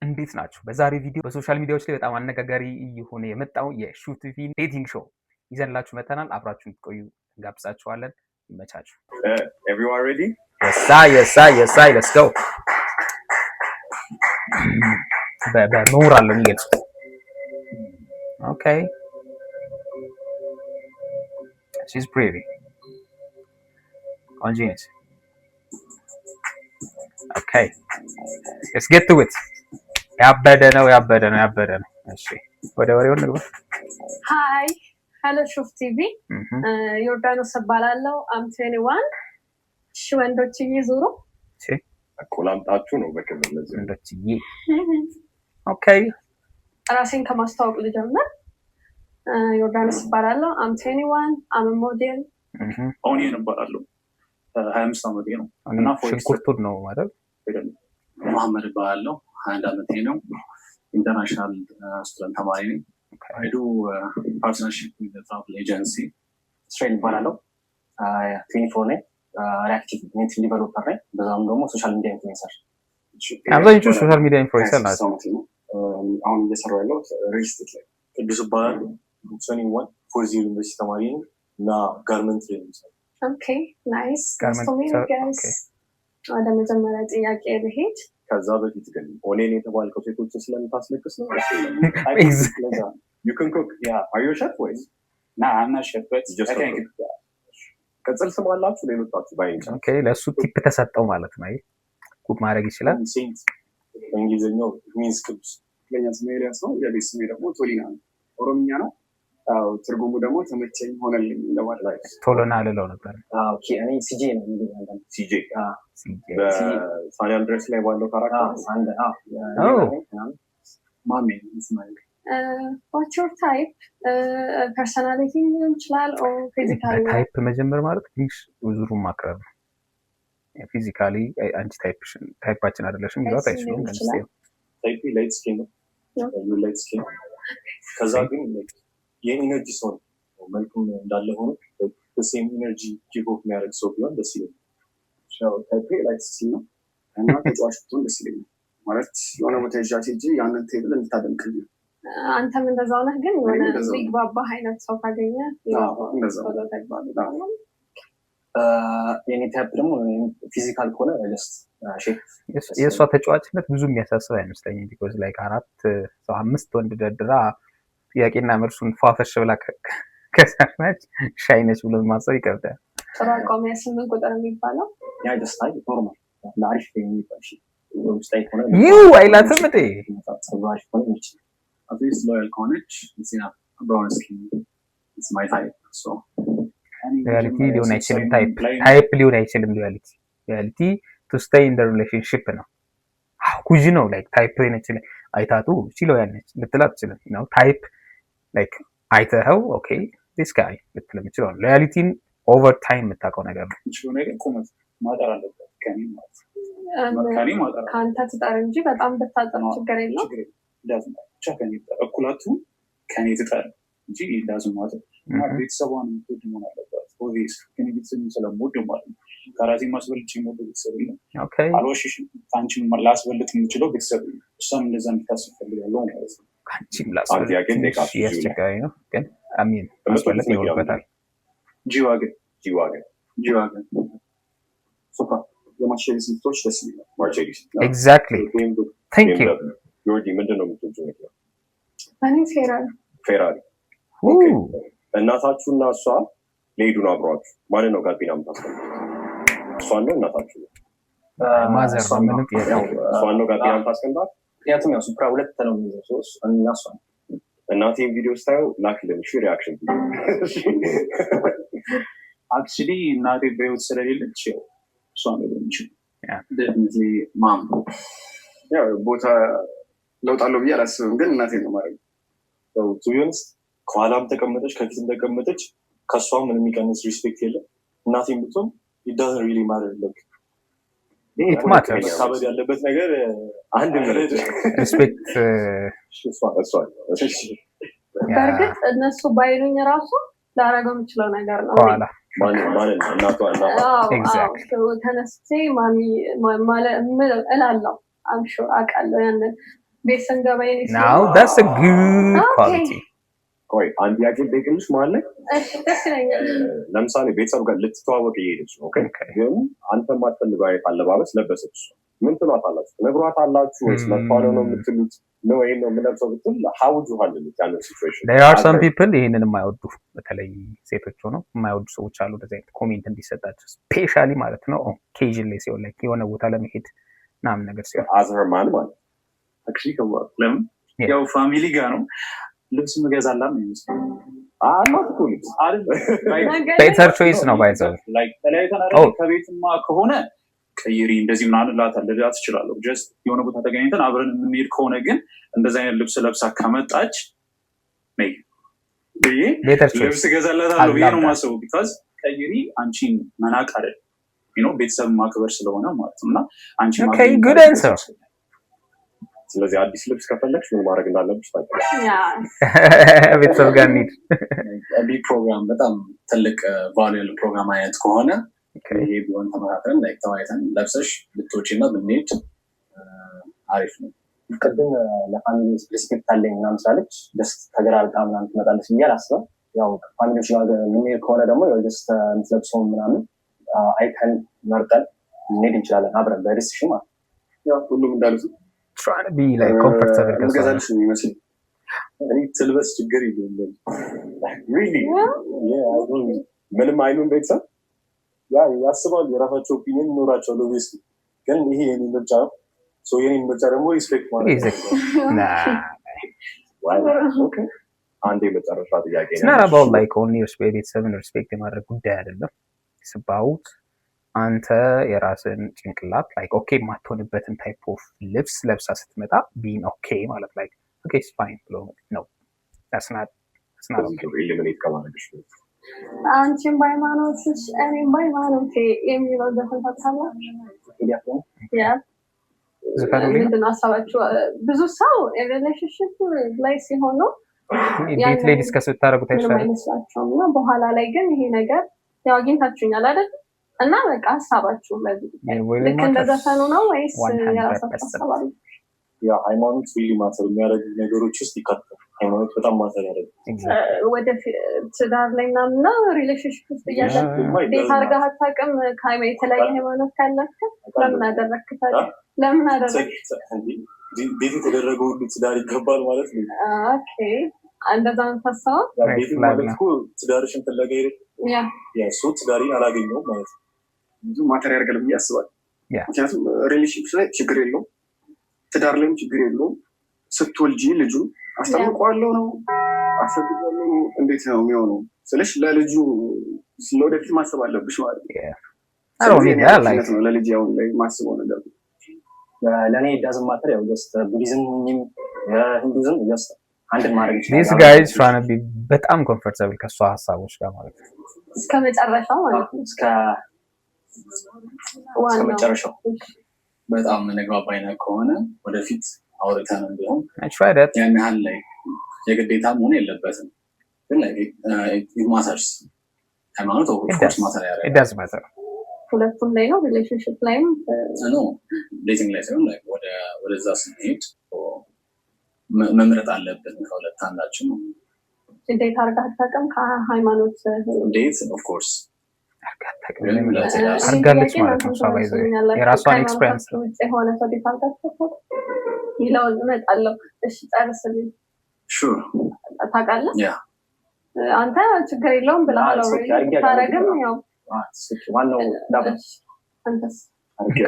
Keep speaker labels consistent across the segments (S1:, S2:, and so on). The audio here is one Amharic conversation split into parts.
S1: እንዴት ናችሁ? በዛሬ ቪዲዮ በሶሻል ሚዲያዎች ላይ በጣም አነጋጋሪ እየሆነ የመጣው የሹ ቲቪ ዴቲንግ ሾው ይዘንላችሁ መተናል። አብራችሁን ትቆዩ እንጋብዛችኋለን። ይመቻችሁ።
S2: Everyone ready?
S1: Yes, let's go. በሞራል ነው የሚገልጹት። Okay. She's pretty. Genius. Okay. Let's get to it. ያበደ ነው። እሺ ወደ ወሬው እንግባ።
S3: Hi. Hello ሹፍ ቲቪ። ዮርዳኖስ እባላለሁ። I'm 21. እሺ ወንዶችዬ ዙሩ።
S1: እሺ
S2: አቆላምጣችሁ ነው በከመለ
S1: ወንዶችዬ። Okay.
S3: ራሴን ከማስተዋወቅ ልጀምር። ዮርዳኖስ እባላለሁ። I'm 21. I'm a model.
S4: ኦኒየን እባላለሁ። 25 ዓመቴ ነው
S1: እና ሽንኩርቱን ነው ማለት
S4: መሐመድ እባላለሁ። 21 ዓመቴ ነው። ኢንተርናሽናል ስቱደንት ተማሪ ነኝ። I do partnership with the travel agency.
S5: እስራኤል እባላለሁ። 24 ነኝ። ሪአክቲቭ ኔት ዲቨሎፐር ነኝ። በዛም ደግሞ ሶሻል ሚዲያ ኢንፍሉዌንሰር።
S1: አብዛኞቹ ሶሻል ሚዲያ ኢንፍሉዌንሰር ናቸው።
S5: አሁን እየሰራሁ ያለሁት ሪል ስቴት ላይ።
S4: ቅዱስ እባላለሁ። 21 ፎርዚ ዩኒቨርሲቲ ተማሪ ነኝ እና ጋርመንት ላይ ነው።
S3: Okay, nice. ወደ መጀመሪያ ጥያቄ ልሄድ።
S2: ከዛ በፊት ግን ኦኔን የተባልከው ሴቶችን ስለምታስለቅስ ነው። You can cook.
S4: Yeah.
S2: Are you a chef or?
S4: Nah, I'm not chef, but
S2: just
S4: I can cook.
S2: ቅጽል ስም አላችሁ ሌሎቻችሁ ባይንቻ?
S1: Okay, ለሱ ቲፕ ተሰጠው ማለት ነው። ኩክ ማድረግ ይችላል።
S4: ሴንት
S2: እንግሊዝኛው ሚንስ ቅዱስ።
S5: ለኛ ስሜ ኤልያስ ነው። የቤት ስሜ ደግሞ ቶሊና ነው። ኦሮምኛ ነው። ትርጉሙ ደግሞ ተመቸኝ ሆነልኝ እንደማለት ነው።
S1: ቶሎና ልለው ነበር።
S5: ኦኬ እኔ ሲጄ ነው የሚለው
S2: ሲጄ በሳን አንድሬስ ላይ ባለው ካራክተር
S5: ማሜ ስማይል
S3: what's your type? personality ይችላል or physically?
S1: ታይፕ መጀመር ማለት ትንሽ ብዙሩ ማቅረብ ነው። ፊዚካሊ አንቺ ታይፓችን አይደለሽም ይላል አይችልም ግን
S2: ታይፕ ላይት ስኪን ነው። ላይት ስኪን ከዛ ግን የኢነርጂ ሰው መልኩም እንዳለ ሆኖ በሴም ኢነርጂ ጊቭ ኦፍ የሚያደርግ ሰው ቢሆን ደስ ይለኛል።
S5: ታይፕ ላይት ስኪን ነው እና ተጫዋች ብትሆን ደስ ይለኛል። ማለት የሆነ ቦታ ይዣት ሄጄ ያንን ቴብል እንድታደምቅልኝ።
S3: አንተም እንደዛው ነህ ግን የሆነ ሊግባባ አይነት ሰው ካገኘ
S5: የኔ ታይፕ ደግሞ ፊዚካል ከሆነ
S1: የእሷ ተጫዋችነት ብዙ የሚያሳስብ አይመስለኝም። ቢኮዝ ላይክ 5 ወንድ ደድራ ጥያቄና መልሱን ፏፈሽ ብላ ከሰራች ሻይነች ብሎ ማሰብ ይከብዳል።
S3: ጥሩ አቋም 8 ቁጥር የሚባለው
S5: ያ ደስታይ ኖርማል ለአሪፍ የሚባል ውስጣዊ ከሆነ
S1: አይላትም እንዴ
S5: ተባሽ ከሆነ ይችላል።
S4: at least loyal ከሆነች brown skin it's my type. So
S1: ሪያሊቲ ሊሆን አይችልም። ታይፕ ሊሆን አይችልም። ሪያሊቲ to stay in the relationship ነው። ኩጂ ነው ላይክ ታይፕ ነች አይታቱ ሲለው ያነች ልትላት ይችላል ነው ታይፕ ላይክ አይተኸው ኦኬ this guy ልትለም ይችላል። ሪያሊቲን ኦቨር ታይም የምታውቀው ነገር ነው።
S4: እቺው ነገር ቁመት ማጠር አለበት ከኔ ማለት
S3: ካንተ ትጠር እንጂ በጣም ብታጠር ችግር የለውም።
S4: ዳዝም ቻከኒ እኩላቱ ከኔ ትጠር እንጂ ዳዝም ማለት ቤተሰቧን ትወድ መሆን አለበት። ኦቪስ ከኔ ቤተሰብ ስለምወድ ማለት ነው። ከራሴ ማስበልጭ ሞት ቤተሰብ ነው።
S1: ኦኬ
S4: አልወሽሽም። ካንቺም ላስበልጥ የምችለው ቤተሰብ ነው። እሷም እንደዛ እንድታስብ ፈልጋለሁ ማለት ነው።
S1: ካንቺም ላስበልጥ ያስቸጋሪ ነው ግን አሚን ማስበልጥ ይኖርበታል።
S4: ጂዋገን
S5: ሱፐ የማርቼዲስ ምርቶች ደስ ይላል።
S2: ማርቼዲስ
S1: ኤግዛክትሊ ቴንክ ዩ
S2: ዮርዲ ምንድነው የምትወጂው መኪና?
S3: እኔ
S2: ፌራሪ እናታችሁና እሷ ሊሄዱ ነው አብረዋችሁ ማንን ነው ጋቢና የምታስቀምጡት? እሷን ነው እናታችሁ ነው?
S1: ማዘር ነው ምንም ጥያቄ
S2: እሷን ነው ጋቢና የምታስቀምጧት?
S5: ምክንያቱም ያው ሱፕራ 2 ነው የሚይዘው እና እሷ
S2: እናቴን ቪዲዮ ስታየው ላክልን እሺ ሪአክሽን
S4: አክቹሊ እናቴ በህይወት ስለሌለች እሷ ነው የሚችለው definitely mom
S5: ያው ቦታ ለውጣለው ብዬ አላስብም ግን እናቴ ነው ማለት
S2: ነው። ቱዩንስ ከኋላም ተቀመጠች ከፊትም ተቀመጠች ከሷ ምንም የሚቀንስ ሪስፔክት የለም። እናቴም ብትሆን it doesn't really matter look
S1: it matters
S2: ሳበድ ያለበት ነገር አንድ ምርጥ
S1: ሪስፔክት
S2: እሷ
S3: በርግጥ እነሱ ባይሉኝ ራሱ ላረገው የምችለው ነገር ነው።
S1: ከኋላ
S2: ማን እናቷ
S3: ኤግዛክትሊ ተነስቼ ማሚ ማለት እላለሁ አምሹር አውቃለሁ ያንን ቤት ስንገባ የኔ
S1: now that's a good quality
S2: ቆይ አንድ ያቄ ቤክልሽ ማለት ነው
S3: ደስ ይለኛል
S2: ለምሳሌ ቤተሰብ ጋር ልትተዋወቅ እየሄደች ነው ኦኬ ግን አንተ ማትፈልገው አይነት አለባበስ ለበሰች ምን ትሏታላችሁ ነግሯታላችሁ ወይስ ለፋለው ነው የምትሉት ነው ወይ ነው የምለብሰው ብትል how would you handle it kind of situation
S1: there are some people ይሄንን የማይወዱ በተለይ ሴቶች ሆነው የማይወዱ ሰዎች አሉ እንደዚህ አይነት ኮሜንት እንዲሰጣቸው ስፔሻሊ ማለት ነው occasionally ሲሆን like የሆነ ቦታ ለመሄድ ምናምን ነገር ሲሆን
S2: as her man ማለት
S4: actually ለምን ያው ፋሚሊ ጋር ነው ልብስ መገዛላት ነው የሚመስለው
S2: not cool
S1: better choice ነው ባይዘው
S4: like ተለያይተን ከቤትማ ከሆነ ቀይሪ እንደዚህ ምናምን ላታለላት ይችላል just የሆነ ቦታ ተገናኝተን አብረን የምንሄድ ከሆነ ግን እንደዛ አይነት ልብስ ለብሳ ከመጣች ነይ ልብስ ገዛላታለሁ ብዬ ነው ማሰቡ because ቀይሪ አንቺን መናቅ አይደል ቤተሰብ ማክበር ስለሆነ ማለት ነውና አንቺ
S1: okay good answer
S2: ስለዚህ አዲስ ልብስ ከፈለግሽ ምን ማድረግ እንዳለብሽ ታውቂያለሽ
S1: ቤተሰብ ጋር እንሂድ
S6: ቢ ፕሮግራም በጣም ትልቅ ቫልዩል ፕሮግራም አይነት ከሆነ ይሄ ቢሆን ተመካክረን ላይክ ተወያይተን ለብሰሽ ልትወጪና ብንሄድ አሪፍ ነው
S5: ቅድም ለፋሚሊ ስፔሲፊክ ታለኝ ምናምን ስላለች ደስ ተገራርጣ ምናምን ትመጣለች ብዬ አላስብም ያው ፋሚሊዎች ጋር የምንሄድ ከሆነ ደግሞ ያው ደስ የምትለብሰው ምናምን አይተን መርጠን እንሄድ እንችላለን አብረን በዲሲሽን ማለት
S2: ያው ሁሉም እንዳሉት
S1: trying to be like comfortable
S2: ገዛልሽ ነው የሚመስል እኔ ትልበስ ችግር የለውም really yeah ምንም አይኑን ቤተሰብ ያ ያስባሉ የራሳቸው ኦፒኒየን ይኖራቸው ሎቤስ ግን ይሄ የኔ ምርጫ ነው ሶ የኔ ምርጫ ደግሞ ሪስፔክት ማለት ነው ኦኬ አንዴ መጨረሻ ጥያቄ ነው
S1: it's not about like only respect ቤተሰብን ሪስፔክት ማድረግ ጉዳይ አይደለም it's about አንተ የራስን ጭንቅላት like okay ማትሆንበትን type of ልብስ ለብሳ ስትመጣ being okay ማለት like okay it's fine ብሎ ነው that's not okay
S2: eliminate ከማድረግሽ
S3: አንቺም በሃይማኖትሽ እኔም በሃይማኖቴ የሚለው ዘፈን ታውቃላችሁ ያ ምንድን ነው ሀሳባችሁ ብዙ ሰው ሪሌሽንሽፕ ላይ ሲሆን ነው
S1: ቤት ላይ ዲስከስ ብታደርጉት አይሻልም
S3: እና በኋላ ላይ ግን ይሄ ነገር ያው አግኝታችሁኛል አይደል እና በቃ ሀሳባችሁ ልክ እንደዘፈኑ ነው ወይስ የራሳችሁ ሀሳብ አለ
S2: ያ ሃይማኖት ሪሊ ማተር የሚያደርጉ ነገሮች ውስጥ ይካተታል ሃይማኖት በጣም ማተር ያደርጋል
S3: ወደ ትዳር ላይ ምናምን ነው ሪሌሽንሽፕ ውስጥ እያለ ቤት አድርገህ አታውቅም የተለያየ ሃይማኖት ካላችሁ ለምን አደረግክታል ለምን አደረግክ
S2: ቤት የተደረገው ሁሉ ትዳር ይገባል ማለት ነው
S3: ኦኬ እንደዛ ታሳው
S2: ቤት ማለት እኮ ትዳርሽን ፍለጋ ይሄድ ያ ሶ ትዳሪን አላገኘውም ማለት ነው
S5: ብዙ ማተር ያደርጋል ብዬ አስባለሁ ምክንያቱም ሪሌሽንሽፕ ላይ ችግር የለውም ትዳር ላይም ችግር የለውም ስትወልጂ ልጁ አስተምቋለሁ ነው አሰግዳለሁ ነው እንዴት ነው የሚሆነው ስለሽ ለልጁ ለወደፊት ማሰብ አለብሽ ማለት ነው ለልጅ ያው ላይ ማስበው ነገር
S6: ለኔ ዳዝንት ማተር ያው ጀስት ቡዲዝም ሂንዱይዝም ጀስት አንድ ማድረግ ይችላል
S1: these guys trying to be በጣም comfortable ከሷ ሀሳቦች ጋር ማለት ነው
S3: እስከ መጨረሻው ማለት ነው
S6: እስከ መጨረሻው በጣም መግባባይና ከሆነ ወደፊት አውርተን እንደሆነ
S1: I tried it
S6: ያን ያህል ላይ የግዴታ መሆን የለበትም ግን it matters ሃይማኖት ኦፍኮርስ ማተር ያደርጋል
S1: it does matter
S3: ሁለቱም ላይ ነው ሪሌሽንሽፕ ላይም
S6: ነው ዴቲንግ ላይ ሳይሆን ወደዛ ስንሄድ መምረጥ አለብን ከሁለት አንዳችን ነው
S3: እንዴት አድርገህ አታውቅም ከሃይማኖት
S6: እንዴት ኦፍኮርስ
S1: አርጋለች ማለት ነው ሳባይዘ የራሷን ኤክስፒሪየንስ
S3: የሆነ ሰው ዲፋልታቸው ይለውን እመጣለሁ እሺ ጨርስልኝ
S6: ሹር
S3: ታውቃለህ አንተ ችግር የለውም ብለሃል ታረግም ያው
S5: ዋናው ዳብስ
S3: አንተስ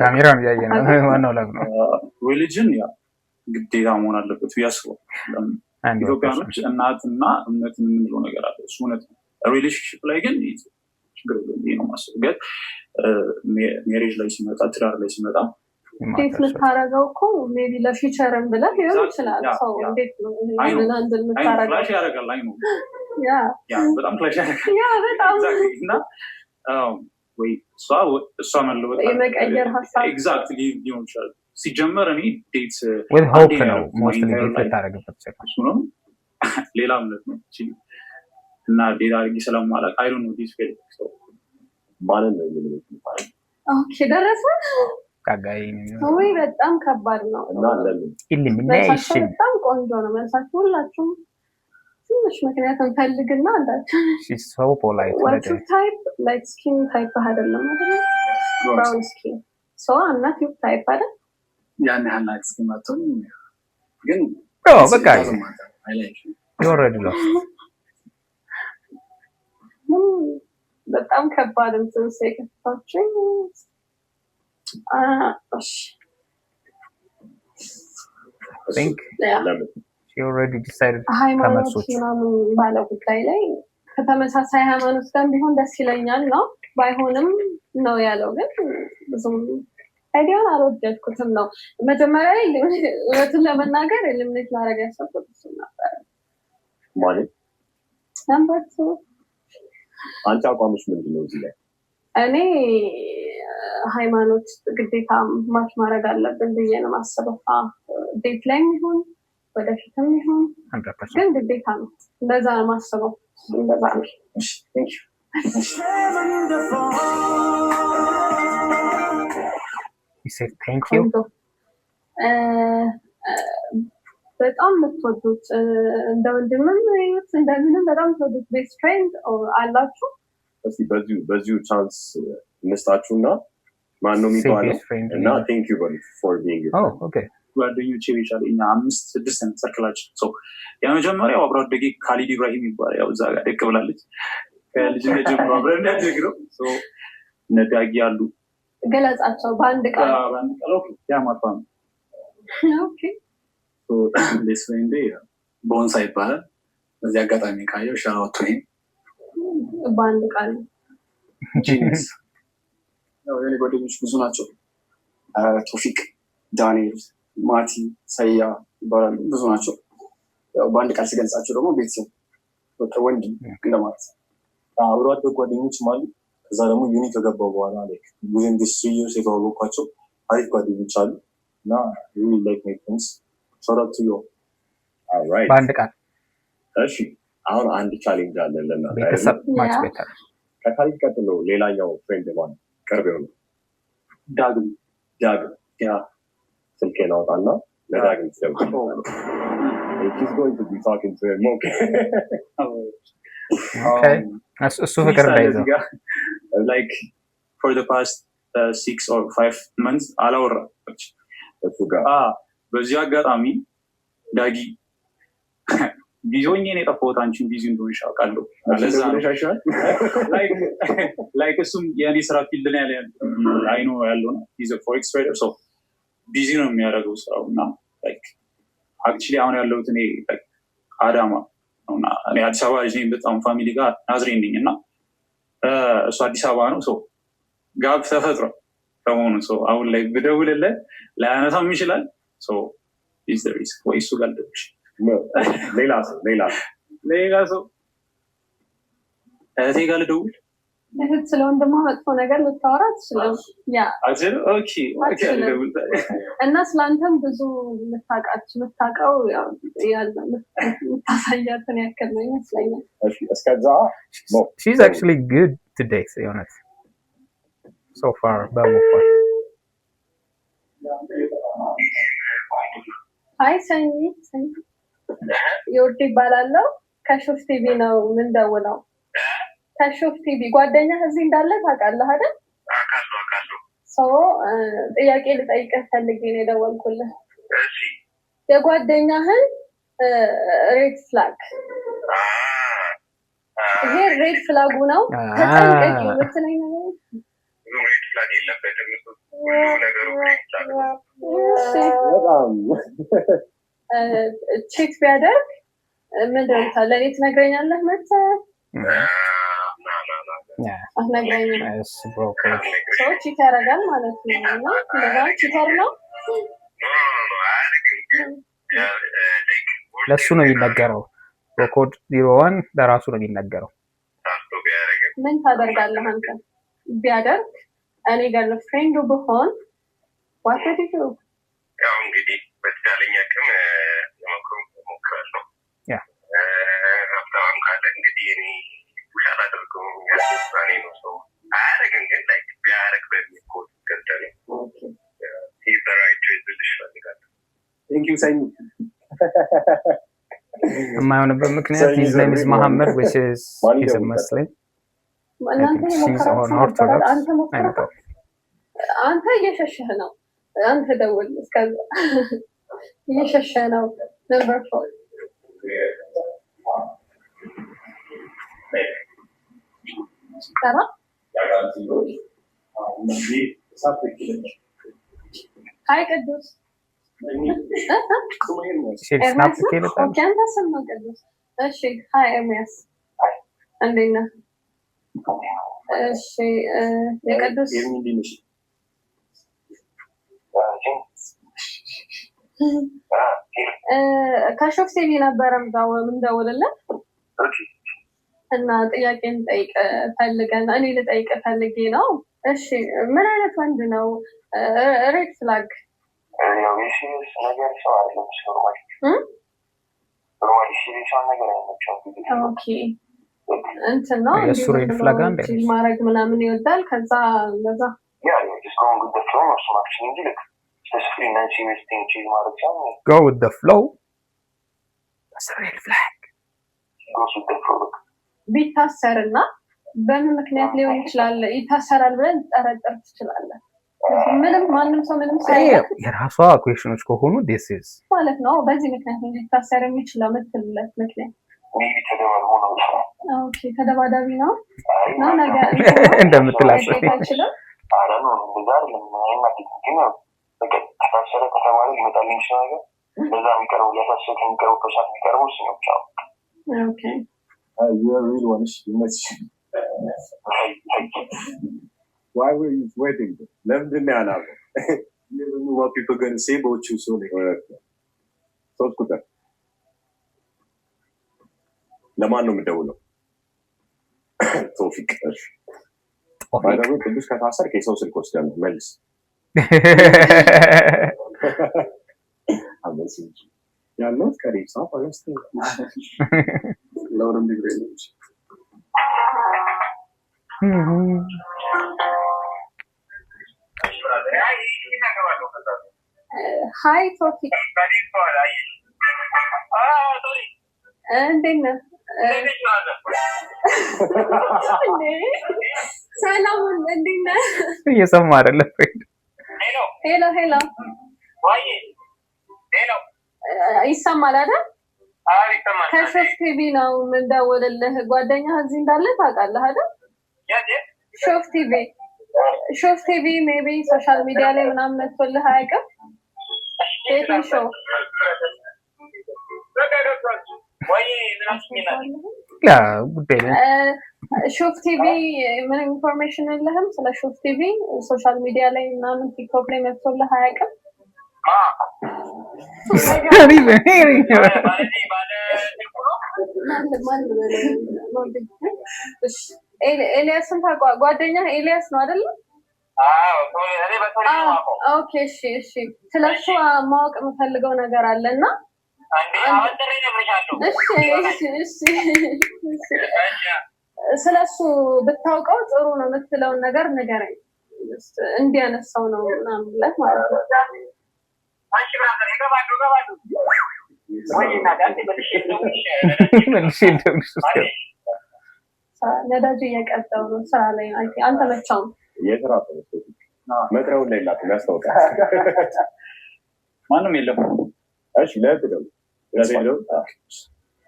S1: ካሜራውን ያየ ነው ዋናው ላግ ነው
S4: ሪሊጅን ያ ግዴታ መሆን አለበት ያስባል ኢትዮጵያኖች እናትና እምነት የምንለው ነገር አለ እሱ እውነት ነው ሪሌሽንሺፕ ላይ ግን ችግር የለውም ነው ማሰብ ግን ሜሬጅ ላይ ሲመጣ ትዳር ላይ ሲመጣ
S3: እንዴት ልታረገው እኮ ሜቢ ለፊቸርም ብለህ ሊሆን ይችላል ሰው እንዴት ነው አንድ ልታረገው
S4: ክላሽ ያደርጋል ላይ ነው ያ በጣም ክላሽ ያደርጋል
S3: ያ በጣም
S4: እና ወይ እሷ መለወጥ
S3: የመቀየር ሀሳብ
S4: ኤግዛክትሊ ሊሆን ይችላል ሲጀመር እኔ ዴት
S1: with hope ነው ሞስትሊ ዴት ልታረግበት
S4: እሱ ነው ሌላ እምነት ነው እና ዴት አድርጊ ስለማላውቅ አይ ዶንት ኖ ዲስ ፌል
S2: ማለት ነው የሚለው
S3: ኦኬ ደረሰ
S1: ካጋይ
S3: ወይ በጣም ከባድ ነው
S2: እና ለምን
S1: ኢሊሚኔሽን
S3: በጣም ቆንጆ ነው መልሳችሁ ሁላችሁም ትንሽ ምክንያት እንፈልግና አንዳችሁ
S1: she's so polite
S3: what's your type like skin type አይደለም አይደል brown skin so I'm not your type አይደል
S6: ያን ያህል like skin ማተን ግን
S1: በቃ
S6: I like you
S1: you already lost
S3: በጣም ከባድ እንትን ሰይከታችሁ
S1: I think she already decided
S3: ሃይማኖት ምናምን ባለው ጉዳይ ላይ ከተመሳሳይ ሃይማኖት ጋር ቢሆን ደስ ይለኛል ነው ባይሆንም ነው ያለው ግን ብዙም አይዲያን አልወደድኩትም ነው መጀመሪያ ለምን ለመናገር ኤሊሚኔት ማድረግ ያሰብኩት ነበር
S2: ማለት
S3: ነበር
S2: አንተ አቋምሽ ምንድነው እዚህ ላይ
S3: እኔ ሃይማኖት ግዴታ ማች ማድረግ አለብን ብዬ ነው ማሰበው ዴት ላይ ይሁን ወደፊትም ይሁን ግን ግዴታ ነው እንደዛ ነው ማሰበው እንደዛ ነው
S6: thank you
S1: you said thank you
S3: በጣም የምትወዱት እንደ ወንድምም እንደምንም በጣም የምትወዱት ቤስት ፍሬንድ አላችሁ
S2: እስቲ በዚሁ ቻንስ እንስጣችሁና ማን ነው የሚባለው እና thank you for being here
S1: okay
S4: ጓደኞቼ ይቻላል እኛ 5-6 ሰርክላችን ሶ የመጀመሪያው አብሮ አደጌ ካሊድ ኢብራሂም ይባላል ያው እዛ ጋር ደቅ ብላለች ከልጅነት ጀምሮ አብረን ያደግነው ሶ ነዳጊ ያሉ
S3: ገለጻቸው በአንድ ቃል
S4: ኦኬ ያማጣም
S3: ኦኬ
S6: ሶ this one day ቦንሳ ይባላል በዚህ አጋጣሚ ካየው ሻውት ወይ
S3: በአንድ ቃል
S5: ጂኒስ ነው የኔ ጓደኞች ብዙ ናቸው ቶፊቅ ዳንኤል ማቲ ሰያ ይባላሉ ብዙ ናቸው ያው በአንድ ቃል ሲገልጻቸው ደግሞ ቤተሰብ ወንድ እንደማለት
S2: አብሮ አደግ ጓደኞች ማለት ከዛ ደግሞ ዩኒት ከገባው በኋላ like within this 3 years የተዋወቅኳቸው አሪፍ ጓደኞች አሉ እና really like my friends shout out to you all right
S1: በአንድ ቃል
S2: እሺ አሁን አንድ ቻሌንጅ አለን ለና
S1: ቤተሰብ ማች ቤተር
S2: ከካሊድ ቀጥሎ ሌላኛው ፍሬንድ ማን ቀርበው ነው ዳግም ያ ስልኬን አውጣና ለዳግም ትደውል he's going to be talking to him
S1: okay እሱ ፍቅር እንዳይዘው
S4: like for the past 6 or 5 months አላወራች
S2: እሱ ጋር
S4: በዚህ አጋጣሚ ዳጊ ቢዞኝ ነው የጠፋሁት አንቺን ቢዚ እንደሆንሽ አውቃለሁ ለዛ like እሱም የኔ ስራ ፊልድ ላይ ያለ አይኖ ያለው ነው he's a forex trader so ቢዚ ነው የሚያደርገው ስራውና like actually አሁን ያለሁት እኔ like አዳማ ነውና እኔ አዲስ አበባ ልጅ ነኝ በጣም ፋሚሊ ጋር ናዝሬት ነኝና እሱ አዲስ አበባ ነው so ጋብ ተፈጥሮ ከሆነ so አሁን ላይ ብደውልለት ላያነሳም ይችላል so is there is ወይ እሱ ጋር ደውልሽ ሌላ ሰው እቴ ጋር ልደውል
S3: እህት ስለወንድሟ መጥፎ ነገር ልታወራ ትችላለህ ያ
S4: ኦኬ
S3: እና ስላንተም ብዙ የምታውቀው ያለ የምታሳያትን ያክል ነው ይመስለኛል
S2: እስከዛ
S1: she's actually good today say honest so far በሞፋ
S3: አይ ሰኒ ዮርዲ ባላለው ከሾፍ ቲቪ ነው ምን ደውለው ከሾፍ ቲቪ ጓደኛ እዚህ እንዳለ ታውቃለህ አይደል
S7: አውቃለሁ
S3: ሶ ጥያቄ ልጠይቅህ ፈልጌ ነው የደወልኩልህ እሺ የጓደኛህን ሬድ ፍላግ ይሄ ሬድ ፍላጉ ነው ተጠንቀቂ የምትለኝ ነገር
S7: ሬድ ፍላግ የለበትም ሁሉ ነገሩ ሬድ ፍላግ
S2: በጣም
S3: ቼክ ቢያደርግ ምንድን ነው ለኔ ትነግረኛለህ መተህ አትነግረኝም ሰው ቼክ ያደርጋል ማለት ነው እና እንደዛ ቼከር ነው
S1: ለሱ ነው የሚነገረው በኮድ 01 ለራሱ ነው የሚነገረው
S3: ምን ታደርጋለህ አንተ ቢያደርግ እኔ ገርል ፍሬንዱ ብሆን what would you do
S7: ያው እንግዲህ በተቻለኝ አቅም እሞክራለሁ ሀብታም ካለ እንግዲህ እኔ ውሻት አድርገው ያስባኔ ነው ሰው አያደርግም ግን ላይ ቢያደርግ በሚኮት ገጠለ
S2: ዩ ሰኒ
S1: የማይሆንበት ምክንያት his name is Muhammad which is he's a Muslim.
S3: አንተ እየሸሸህ ነው። አንተ ደውል እስከዛ እየሸሸህ ነው። ነምበር 4 ሰራ ሃይ ቅዱስ እሺ ሃይ ኤርሚያስ እንዴት ነህ? እሺ የቅዱስ ከሾፍ ቲቪ ነበረ ምንደውልለት እና ጥያቄን ጠይቅ ፈልገን እኔ ልጠይቅ ፈልጌ ነው። እሺ ምን አይነት ወንድ ነው? ሬድ ፍላግ
S7: ያው የሲሪየስ ነገር ሰው አይደለም ኖርማሊ ሲሪየስ ነገር አይደለም።
S3: ኦኬ እንትን ነው
S1: የሱ ሬድ ፍላግ አንዴ
S3: ማድረግ ምናምን ይወዳል። ከዛ ለዛ
S7: ያ just going with the flow of something እንጂ ልክ specifically non serious thing ቺዝ ማድረግ ሳይሆን
S1: go with the flow that's a red flag
S7: goes with the flow
S3: ቢታሰርና በምን ምክንያት ሊሆን ይችላል ይታሰራል ብለን ጠረጠር ትችላለህ። ምንም ማንም ሰው ምንም ሳይሆን
S1: የራሷ ኩዌሽኖች ከሆኑ this is
S3: ማለት ነው። በዚህ ምክንያት ነው ሊታሰር የሚችለው ምትልለት ምክንያት ኦኬ ተደባዳቢ ነው ነው ነገር
S1: እንደምትላስ
S3: አይችልም
S7: አራኑ እንደዛር ለማይማቲክ ነው ከተፈሰረ ከተማሪ ይመጣልኝ ነገር በዛ የሚቀርቡ ለታሰረ የሚቀርቡ ፕሮሰስ የሚቀርቡ ነው።
S3: ኦኬ
S2: you are real one you must why were you waiting ለምንድን ነው ያለው you don't know what people going to say about you so like so ቁጥር ለማን ነው የምደውለው? ቶፊቅ እሺ ባይደው ቅዱስ ከታሰር ከሰው ስልክ ወስደን መልስ አመስ ያለው ከሪሳ ፓለስቲ ለወረም ዲግሪዎች
S3: ሃይ ቶፊቅ እንዴት ነህ? ሰላም እንዴት ነህ?
S1: እየሰማ አይደለም
S3: ሄሎ ሄሎ ይሰማል አይደል? ከሾፍ ቲቪ ነው የምንደውልልህ። ጓደኛህ እዚህ እንዳለ ታውቃለህ አይደል? ሾፍ ቲቪ ሜቢ ሶሻል ሚዲያ ላይ ምናምን መጥቶልህ አያውቅም? ዴቲንግ ሾው
S1: ያ ጉዳይ ነው።
S3: ሾፍ ቲቪ ምን ኢንፎርሜሽን የለህም ስለ ሾፍ ቲቪ? ሶሻል ሚዲያ ላይ ምናምን ቲክቶክ ላይ መጥቶልህ አያውቅም? ኤልያስን ጓደኛህ ኤልያስ ነው አይደለ? ኦኬ እሺ እሺ ስለሱ ማወቅ የምፈልገው ነገር አለና ስለሱ ብታውቀው ጥሩ ነው የምትለውን ነገር ንገረኝ። እንዲያነሳው ነው ምናምን ብለህ ማለት ነው። ነዳጅ እየቀዳው ነው ስራ ላይ አንተ መቻው
S2: የስራ መጥረው ላይ ላቱ ያስታውቃል።
S4: ማንም የለም።
S2: እሺ ለጥደው ለጥደው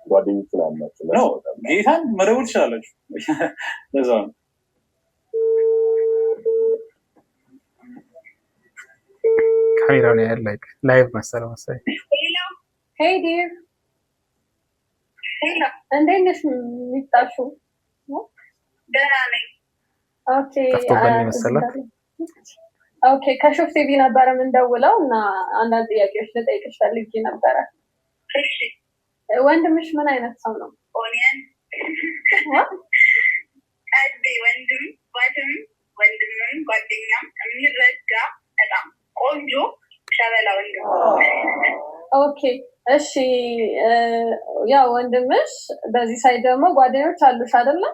S2: ጓደኞች ስላላችሁ
S4: ነው ጌታን መደወል ትችላላችሁ። ለዛ ነው
S1: ካሜራው ላይ like live መሰለኝ
S3: Hey dear ሄሎ እንዴት ነሽ? ሚጣሹ ደህና ነኝ። ኦኬ ኦኬ ከሾፍ ቲቪ ነበር የምንደውለው እና አንዳንድ ጥያቄዎች ልጠይቅሽ ፈልጌ ነበረ። እሺ ወንድምሽ ምን አይነት ሰው ነው? ኦኒየን አዲ ወንድም ባትም ወንድምም ጓደኛም የሚረዳ በጣም ቆንጆ ሸበላ ወንድም። ኦኬ እሺ ያው ወንድምሽ በዚህ ሳይድ ደግሞ ጓደኞች አሉሽ አይደለ?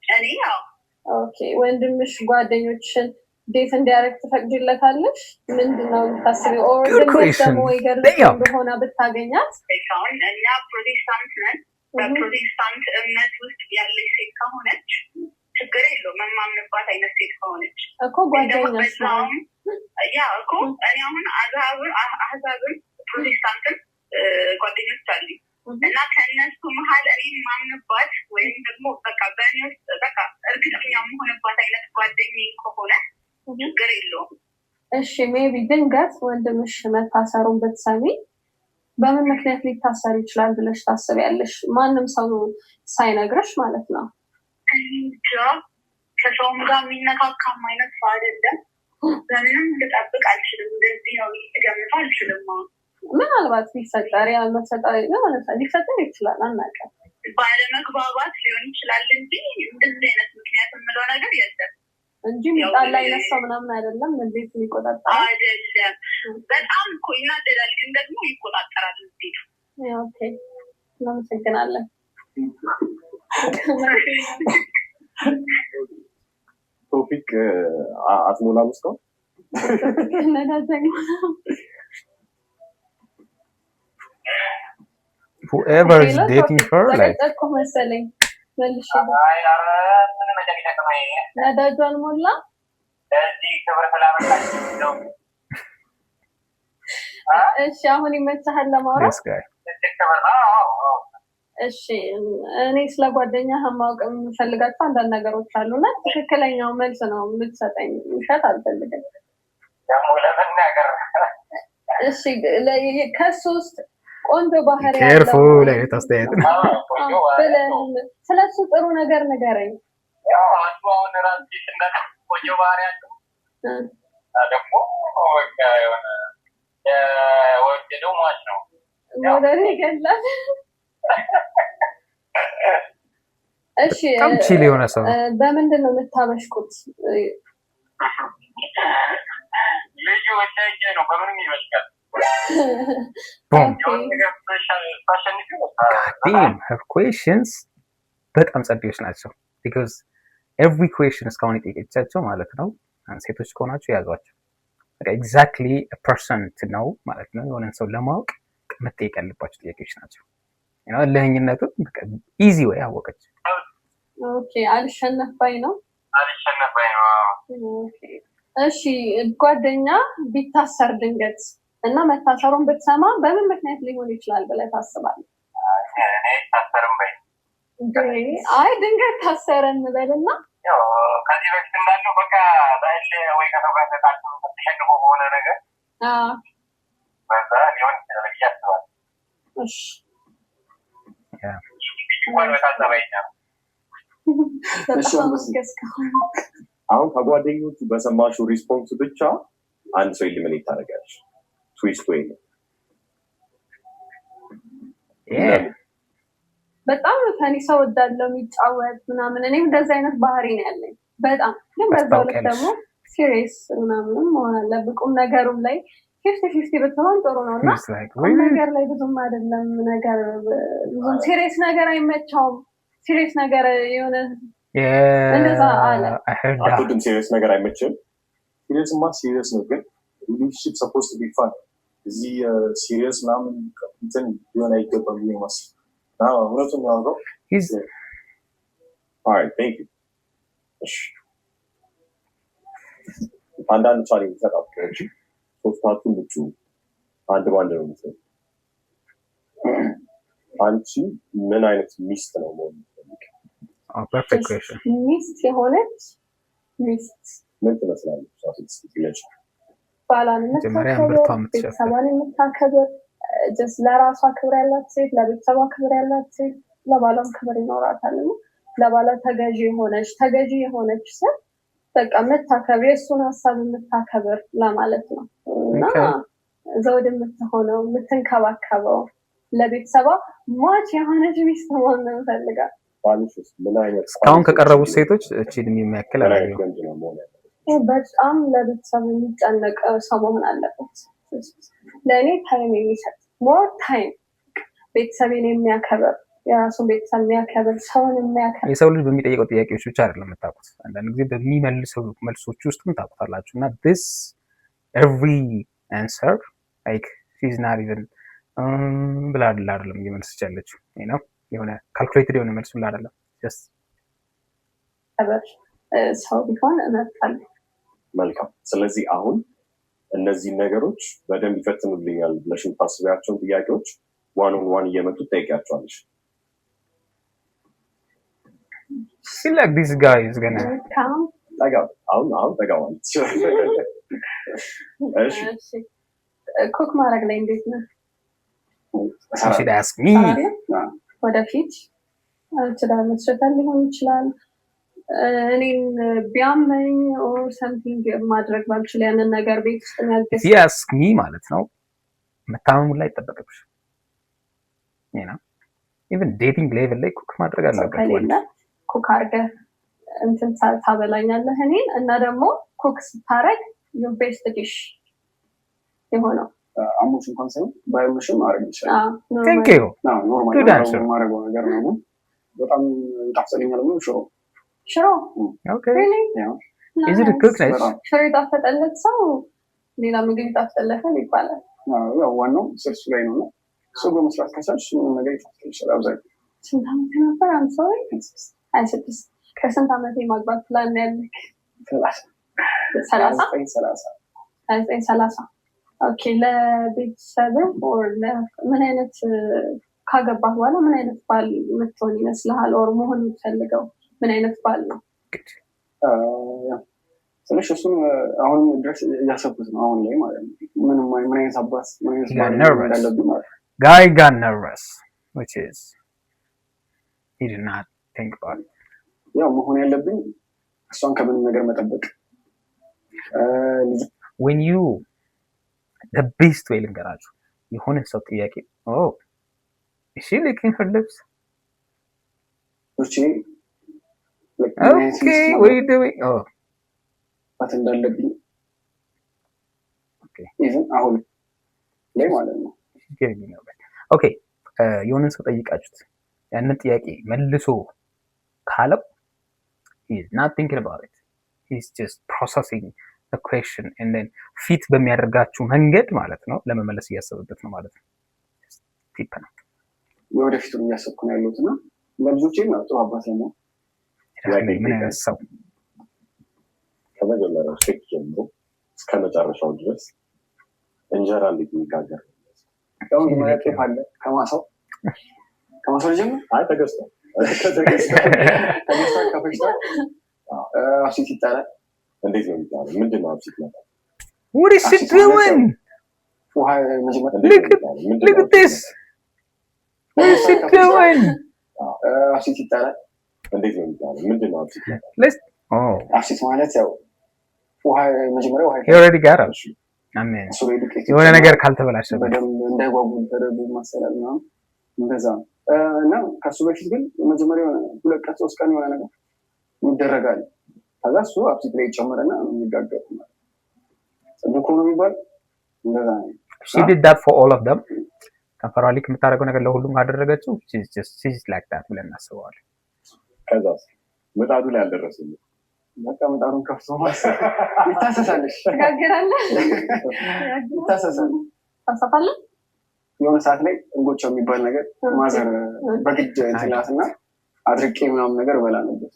S3: እኔ ያው ኦኬ ወንድምሽ ጓደኞችን ዴት እንዲያደርግ ትፈቅጂለታለሽ? ምንድነው የምታስቢው? ኦር ድንገት ደግሞ ይገርምሽ እንደሆነ ብታገኛት
S8: እኛ ፕሮቴስታንት ነን። በፕሮቴስታንት እምነት ውስጥ ያለች ሴት ከሆነች ችግር የለውም። የማምንባት አይነት ሴት ከሆነች
S3: እኮ ጓደኛሽ ነው።
S8: ያ እኮ እኔ አሁን አህዛብን ፕሮቴስታንትን ጓደኞች አሉኝ እና ከእነሱ መሀል እኔ የማምንባት ወይም ደግሞ በቃ በእኔ ውስጥ በቃ እርግጠኛ የምሆንባት አይነት ጓደኛዬ ከሆነ ችግር የለውም።
S3: እሺ ሜቢ ድንገት ወንድምሽ መታሰሩን ብትሰሚ በምን ምክንያት ሊታሰር ይችላል ብለሽ ታስቢያለሽ? ማንም ሰው ሳይነግርሽ ማለት ነው።
S8: እንጃ ከሰውም ጋር የሚነካካም አይነት ሰው አይደለም። በምንም ልጠብቅ አልችልም። እንደዚህ ነው ልገምት አልችልም።
S3: ምናልባት ሊፈጠር ሊፈጠር ይችላል፣ አናውቅም።
S8: ባለመግባባት ሊሆን ይችላል እንጂ እንደዚህ አይነት ምክንያት የምለው ነገር የለም
S3: እንጂ ሚጣላ አይነት ሰው ምናምን አይደለም። እንዴት ይቆጣጠራል?
S8: አይደለም በጣም እኮ ይናደዳል፣ ግን ደግሞ ይቆጣጠራል። እንዴት
S3: ኦኬ፣ እናመሰግናለን።
S2: ቶፒክ አትሞላም እስካሁን
S1: whoever is dating her like
S3: መሰለኝ መልሽ ነዳጇን ሞላ
S8: እዚህ ክብር ፍላመጣች ነው።
S3: እሺ አሁን ይመችሃል ለማውራት? እሺ እኔ ስለ ጓደኛህ ማወቅ የምፈልጋቸው አንዳንድ ነገሮች አሉና ትክክለኛው መልስ ነው የምትሰጠኝ፣ ውሸት አልፈልግም። እሺ ከሱ ውስጥ ቆንጆ ባህሪ ያለው
S1: አይነት አስተያየት ነው
S3: ስለሱ ጥሩ ነገር ንገረኝ።
S8: ያው አንዱ አሁን ራስሽ ቆንጆ ባህሪ ያለው ደግሞ የሆነ የወደደው ማች ነው
S3: ወደኔ ይገላል። እሺ
S1: በጣም ቺል የሆነ ሰው
S3: በምንድን ነው የምታበሽኩት?
S8: ልጁ ወደጄ ነው በምንም ይበሽካል።
S1: her questions በጣም ጸዴዎች ናቸው። because every question እስካሁን የጠየቀቻቸው ማለት ነው ሴቶች ከሆናችሁ ያዟቸው በቃ exactly a person to know ማለት ነው። የሆነን ሰው ለማወቅ መጠየቅ ያለባቸው ጥያቄዎች ናቸው። ለህኝነቱን በቃ ኢዚ ወይ አወቀች።
S3: ኦኬ አልሸነፍ ባይ ነው። ኦኬ እሺ ጓደኛ ቢታሰር ድንገት እና መታሰሩን ብትሰማ በምን ምክንያት ሊሆን ይችላል ብለህ ታስባለህ? አይ ድንገት ታሰረ እንበልና
S8: ከዚህ በፊት እንዳለው በቃ በእልህ ወይ ከሰው ጋር ተሸንፎ በሆነ ነገር በዛ ሊሆን ይችላል ብዬ አስባለሁ።
S3: እሺ
S2: አሁን ከጓደኞቹ በሰማሽው ሪስፖንስ ብቻ አንድ ሰው ኢሊሚኔት ታደርጊያለሽ። ትዊስት ወይ ነው
S3: በጣም ፈኒ ሰው ወዳለው የሚጫወት ምናምን። እኔም እንደዚህ አይነት ባህሪ ነው ያለኝ በጣም ግን በዛው ልክ ደግሞ ሲሪየስ ምናምን መሆን አለብህ። ቁም ነገሩም ላይ 50-50 ብትሆን ጥሩ ነው እና ቁም ነገር ላይ ብዙም አይደለም ነገር ብዙም ሲሪየስ ነገር አይመቻውም። ሲሪየስ ነገር የሆነ እንደዛ አለ
S2: አትወድም። ሲሪየስ ነገር አይመችም። ሲሪየስማ ሲሪየስ ነው ግን ሪሌሽንሺፕ ሰፖዝድ ቱ ቢ ፋን። እዚህ ሲሪየስ ምናምን እንትን ሊሆን አይገባም ብዬ ማስብ እውነቱን ያወራው። alright thank you። እሺ አንዳንድ ቻሌንጅ ተጣጣች ሶስታችሁ ልጩ አንድ ባንድ ነው የምትለው። አንቺ ምን አይነት ሚስት ነው መሆን የምትፈልጊው?
S1: ፐርፌክት ኩዌስችን።
S3: ሚስት የሆነች ሚስት
S2: ምን ትመስላለች? ሳትስጥልሽ
S3: ባሏን የምታከብር ቤተሰቧን የምታከብር ለራሷ ክብር ያላት ሴት፣ ለቤተሰቧ ክብር ያላት ሴት፣ ለባሏም ክብር ይኖራታል። ለባሏ ተገዢ የሆነች ሴት በቃ የምታከብር የእሱን ሀሳብ የምታከብር ለማለት ነው እና ዘውድ የምትሆነው የምትንከባከበው ለቤተሰቧ ሟች የሆነች ሚስት መሆን ነው የምፈልጋት።
S2: እስካሁን
S1: ከቀረቡት ሴቶች እቺን የሚያክል
S3: በጣም ለቤተሰብ የሚጨነቅ ሰው መሆን አለበት። ለእኔ ታይም የሚሰጥ ሞር ታይም ቤተሰቤን የሚያከብር የራሱን ቤተሰብ የሚያከብር ሰውን የሚያከብር
S1: የሰው ልጅ በሚጠይቀው ጥያቄዎች ብቻ አይደለም የምታውቁት፣ አንዳንድ ጊዜ በሚመልሰው መልሶች ውስጥም ታውቁታላችሁ። እና this every answer like she's not even ብላ አይደለም እየመለሰች ያለችው ነው የሆነ ካልኩሌትድ የሆነ መልስ ብላ አይደለም just
S3: ሰው ቢሆን እመርጣለሁ።
S2: መልካም። ስለዚህ አሁን እነዚህ ነገሮች በደንብ ይፈትኑልኛል ብለሽ የምታስቢያቸውን ጥያቄዎች ዋን ኦን ዋን እየመጡ ትጠይቂያቸዋለሽ።
S1: feel like this guy is gonna
S2: አሁን ተጋዋል። እሺ
S3: ኩክ ማድረግ ላይ እንዴት ነው?
S1: you should ask me
S3: ወደፊት ትዳር መስረታል ሊሆን ይችላል። እኔን ቢያመኝ ኦር ሰምቲንግ ማድረግ ባልችል ያንን ነገር ቤት ውስጥ የሚያገዝ
S1: yes me ማለት ነው መታመሙ ላይ ተጠበቀብሽ even dating level ላይ ኩክ ማድረግ አለበት።
S3: ኩክ አድርገህ እንትን ታበላኛለህ እኔን እና ደግሞ ኩክ ስታረግ your best dish የሆነው
S5: አሞሽ እንኳን ሳይሆን ባይሆንሽም ማድረግ ይችላል።
S1: thank you good answer
S5: ማድረገው ነገር ነው። በጣም ይጣፍጠኛል ነው ሽሮ
S1: okay really is it a cook nice
S3: ሽሮ ይጣፍጠለት ሰው ሌላ ምግብ ይጣፍጠለታል ይባላል።
S5: ያው ዋናው ስርሱ ላይ ነው። ሰው በመስራት ከቻልሽ ምንም ነገር ይጣፍጥልሻል። አብዛኛው
S3: ስንት ዓመት ነበር? I'm sorry 26 ከስንት ዓመት የማግባት ፕላን ያለክ? 30 ኦኬ። ለቤተሰብ ኦር ምን አይነት ካገባህ በኋላ ምን አይነት ባል የምትሆን ይመስልሃል? ኦር መሆን የምትፈልገው ምን አይነት ባል ነው?
S5: ስለሽ እሱን አሁን ድረስ እያሰብኩት ነው አሁን ላይ ማለት ነው። ምን አይነት አባት ምን አይነት ባል እንዳለብኝ ማለት ነው።
S1: Guy got nervous which is he did not think about it.
S5: ያው መሆን ያለብኝ እሷን ከምንም ነገር መጠበቅ
S1: when you the best way ልንገራችሁ የሆነ ሰው ጥያቄ is she licking her lips?
S5: okay
S1: what are you doing?
S5: ባት እንዳለብኝ even አሁን ላይ ማለት ነው።
S1: okay የሆነ ሰው ጠይቃችሁት ያንን ጥያቄ መልሶ ካለው he is not thinking about it, he's just processing the question and then fit በሚያደርጋችሁ መንገድ ማለት ነው ለመመለስ እያሰበበት ነው ማለት ነው። ቲፕ ነው
S5: ወደፊቱን እያሰብኩ ነው ያለሁት እና ለልጆቼም ጥሩ አባት ነው።
S1: ምን አይነት ሰው
S2: ከመጀመሪያው ሴት ጀምሮ እስከ መጨረሻው ድረስ እንጀራ እንዴት የሚጋገር
S5: አሁን ማለት አለ ከማሳው ጀምሮ
S2: ተገዝቶ
S5: ከፈሽታ አብሲት ይጣላል።
S2: እንዴት ነው የሚጣለው? ምንድን ነው አብሲት ማለት?
S1: what is she doing? look at this what is she doing?
S5: አብሲት ይጣላል።
S2: እንዴት ነው የሚጣለው? ምንድን ነው አብሲት ማለት?
S5: አብሲት ማለት ያው መጀመሪያው
S1: he already got it አሜን። የሆነ ነገር ካልተበላሸ
S5: በደንብ እንዳይጓጉል ተደርጎ ማሰላል ነው እንደዛ እና ከሱ በፊት ግን መጀመሪያው 2 ቀን 3 ቀን የሆነ ነገር ይደረጋል። ከዛ እሱ አብሲት ላይ ይጨመርና የሚጋገር ማለት ነው። ነው የሚባል እንደዛ ነው።
S1: she did that for all of them ከፈራሊ ከምታደርገው ነገር ለሁሉም ካደረገችው she's like that ብለን እናስበዋለን።
S2: ከዛ ምጣዱ ላይ አልደረሰም።
S5: በቃ ምጣዱን ከፍቶ ይታሰሳልሽ
S3: ትጋግራለህ
S5: ይታሰሳል
S3: ታሰፋለህ።
S5: የሆነ ሰዓት ላይ እንጎቻው የሚባል ነገር ማዘር በግድ እንትላትና አድርቄ ምናምን ነገር በላ ነበር።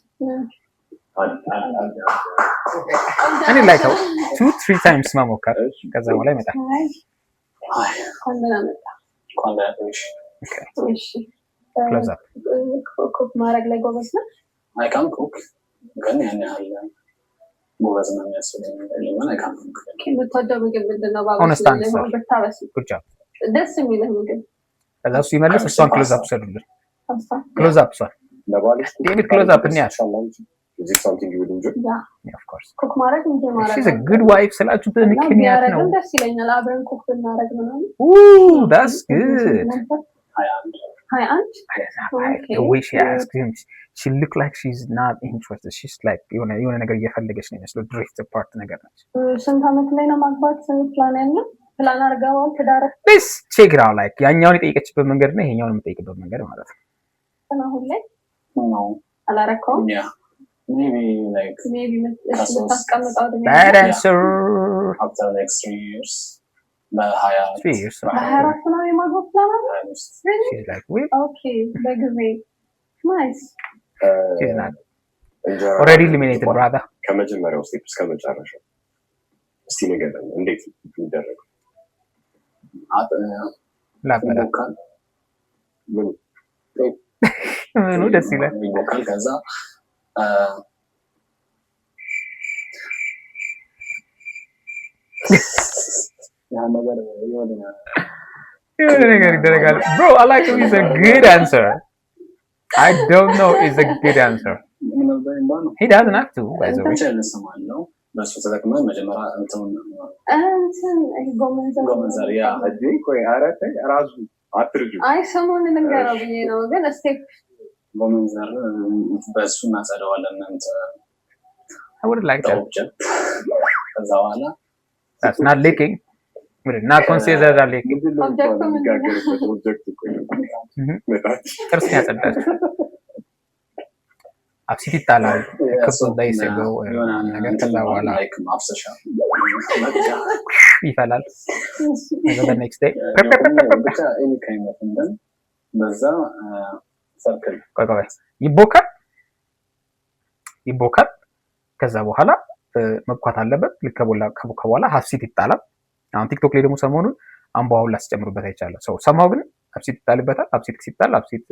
S1: እኔ like 2-3 times መሞከር ከዛ በኋላ ይመጣል። close up
S3: ኩክ ማድረግ ላይ ጎበዝ ነህ?
S6: I can cook ግን ያን ያህል ጎበዝ ነው የሚያስፈልገኝ ነገር ለምን I can cook
S3: የምትወደው ምግብ ምንድን ነው?
S1: honest answer good job
S3: ደስ የሚልህ ምግብ
S1: ከዛ እሱ ይመለስ እሷን ክሎዝ አፕ ሰዱልን ክሎዝ አፕ እሷን
S2: ለባልሽ
S1: ዴቪድ ክሎዝ አፕ ነው ያለው
S2: is it something you would enjoy?
S1: yeah of course
S3: ኩክ ማድረግ እንጂ ማድረግ
S1: she's a good wife ስላችሁ በምክንያት ነው።
S3: ደስ ይለኛል አብረን ኩክ ብናደርግ ምናምን
S1: that's good
S3: 21
S1: the way she asked him she looked like she's not interested, she's like የሆነ ነገር እየፈለገች ነው የሚመስለው drift apart ነገር ነች።
S3: ስንት ዓመት ላይ ነው ማግባት ፕላን ያለው? ፕላን አድርገዋል ትዳር?
S1: this check it out like ያኛውን የጠየቀችበት መንገድ ነው ይሄኛውን የምጠይቅበት መንገድ ማለት ነው።
S3: ነው አሁን ላይ
S6: ነው
S3: አላረከውም
S6: maybe like
S3: ታስቀምጣው ደግሞ
S1: bad answer
S6: after like 3 years በ20
S1: years
S3: በ24 ነው የማግባት ፕላን አለ
S1: she's like we
S3: okay በጊዜ nice
S1: she's not already eliminated brother
S2: ከመጀመሪያው ስቴፕ እስከ መጨረሻው እስቲ ንገረን እንዴት ይደረጋል
S1: ላበላ ምኑ ደስ ይላል
S6: ይቦካል ከዛ ያ ነገር
S1: የሆነ ነገር ይደረጋል bro I like it is a good answer I don't know is a good answer he doesn't have to by the way
S6: ነው በሱ ተጠቅመን መጀመሪያ እንትን
S3: ጎመንዘር
S6: ያ
S2: አጂ ቆይ አራተ ራሱ አትርጁ
S3: አይ ሰሞኑን ልንገረው ብዬ ነው ግን ስቴፕ
S6: ጎመንዘር በሱ እናጸደዋለን
S1: I would like that
S6: ከዛ በኋላ
S1: that's not leaking we're not consider that leaking ጥርስ ያጸዳል አብሲት ይጣላል ከሱ ላይ ሰገው ነገር ከዛ በኋላ
S6: ማፍሰሻ
S1: ይፈላል the next day
S6: ብቻ any kind of እንትን በዛ ሰርክል
S1: ቆይ ይቦካል ከዛ በኋላ መብኳት አለበት ልከቦላ ከበኋላ ሀፍሲት ይጣላል አሁን ቲክቶክ ላይ ደግሞ ሰሞኑን አምባውን ላስጨምሩበት አይቻለሁ ሰው ሰማው ግን ሀፍሲት ይጣልበታል ሀፍሲት ሲጣል ሀፍሲት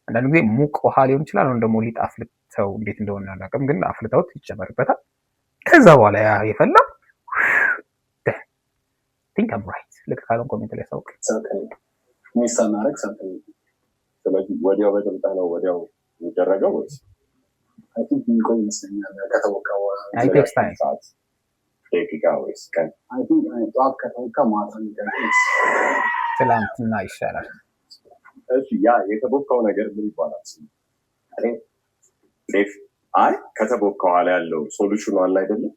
S1: አንዳንድ ጊዜ ሙቅ ውሃ ሊሆን ይችላል ወይም ደግሞ ሊጥ አፍልተው እንዴት እንደሆነ አላውቅም ግን አፍልተውት ይጨመርበታል ከዛ በኋላ ያ የፈላው think I'm right ልክ ካሉን ኮሜንት ላይ ሳውቅ
S6: ሚሳናረክ ሰርክል
S2: ስለዚህ ወዲያው በደምጣ ነው ወዲያው የሚደረገው ወይስ
S6: I think የሚቆይ ይመስለኛል ከተወካው
S1: I takes time
S2: ደቂቃ ወይስ ቀን
S6: I think ጠዋት ከተወካ ማታ የሚደረግ
S1: ትላንትና ይሻላል
S2: እሺ ያ የተቦካው ነገር ምን ይባላል ጤፍ አይ ከተቦካው ኋላ ያለው ሶሉሽኑ አለ አይደለም